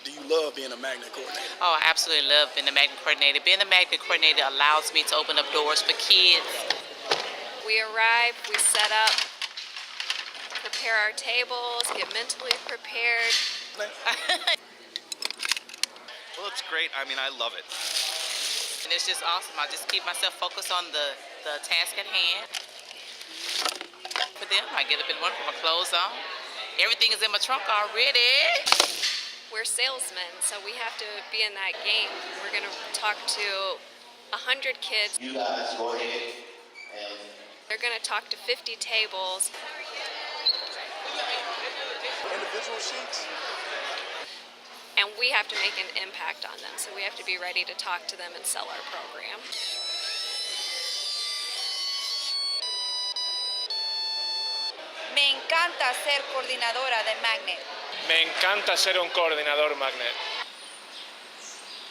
Do you love being a magnet coordinator? Oh, I absolutely love being the magnet coordinator. Being the magnet coordinator allows me to open up doors for kids. We arrive, we set up, prepare our tables, get mentally prepared. Well, it's great. I mean, I love it. And it's just awesome. I just keep myself focused on the task at hand. For them, I get up in the morning, put my clothes on. Everything is in my trunk already. We're salesmen, so we have to be in that game. We're going to talk to 100 kids. You guys go ahead and... They're going to talk to 50 tables. Individual sheets? And we have to make an impact on them, so we have to be ready to talk to them and sell our program. Me encanta ser coordinadora de Magnet. Me encanta ser un coordinador Magnet.